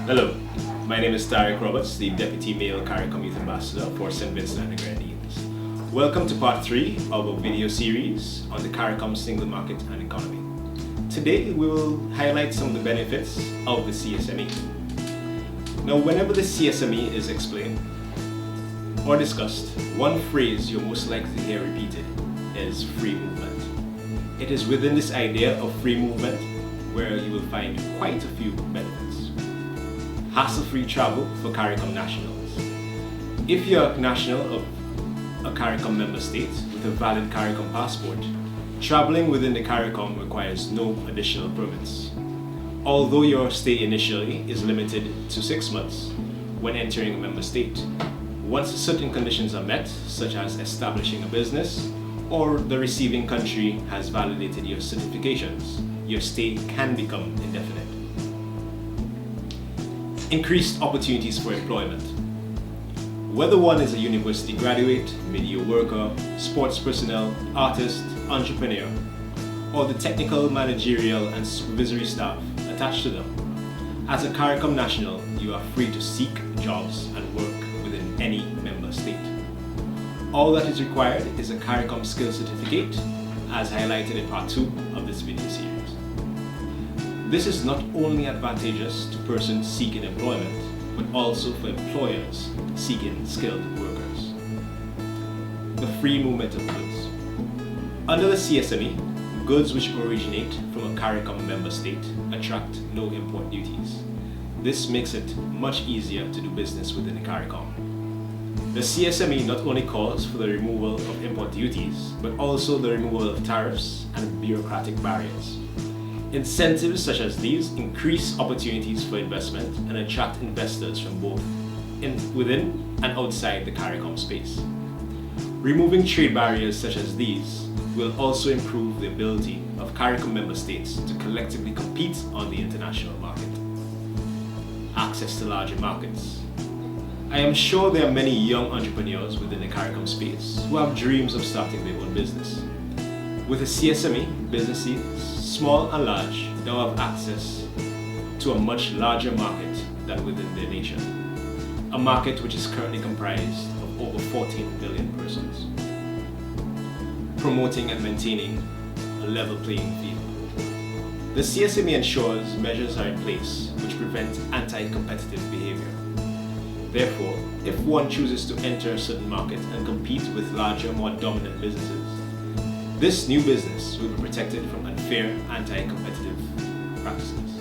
Hello, my name is Tarek Roberts, the Deputy Male CARICOM Youth Ambassador for St. Vincent and the Grenadines. Welcome to part 3 of a video series on the CARICOM single market and economy. Today we will highlight some of the benefits of the CSME. Now, whenever the CSME is explained or discussed, one phrase you're most likely to hear repeated is free movement. It is within this idea of free movement where you will find quite a few benefits. Hassle-free travel for CARICOM Nationals. If you're a national of a CARICOM member state with a valid CARICOM passport, traveling within the CARICOM requires no additional permits. Although your stay initially is limited to 6 months when entering a member state, once certain conditions are met, such as establishing a business or the receiving country has validated your certifications, your stay can become indefinite. Increased opportunities for employment. Whether one is a university graduate, mid-year worker, sports personnel, artist, entrepreneur, or the technical, managerial, and supervisory staff attached to them, as a CARICOM national, you are free to seek jobs and work within any member state. All that is required is a CARICOM skills certificate, as highlighted in part 2 of this video series. This is not only advantageous to persons seeking employment, but also for employers seeking skilled workers. The free movement of goods. Under the CSME, goods which originate from a CARICOM member state attract no import duties. This makes it much easier to do business within the CARICOM. The CSME not only calls for the removal of import duties, but also the removal of tariffs and bureaucratic barriers. Incentives such as these increase opportunities for investment and attract investors from both within and outside the CARICOM space. Removing trade barriers such as these will also improve the ability of CARICOM member states to collectively compete on the international market. Access to larger markets. I am sure there are many young entrepreneurs within the CARICOM space who have dreams of starting their own business. With a CSME, businesses, small and large, now have access to a much larger market than within their nation. A market which is currently comprised of over 14 billion persons. Promoting and maintaining a level playing field. The CSME ensures measures are in place which prevent anti-competitive behavior. Therefore, if one chooses to enter a certain market and compete with larger, more dominant businesses, this new business will be protected from unfair, anti-competitive practices.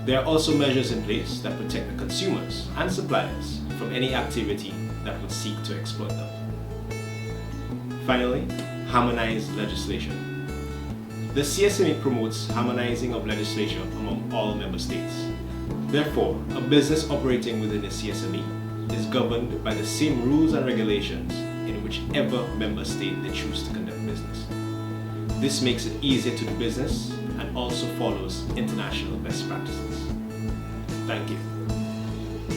There are also measures in place that protect the consumers and suppliers from any activity that would seek to exploit them. Finally, harmonized legislation. The CSME promotes harmonizing of legislation among all member states. Therefore, a business operating within the CSME is governed by the same rules and regulations in whichever member state they choose to conduct business. This makes it easier to do business and also follows international best practices. Thank you.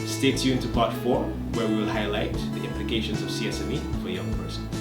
Stay tuned to part 4, where we will highlight the implications of CSME for young persons.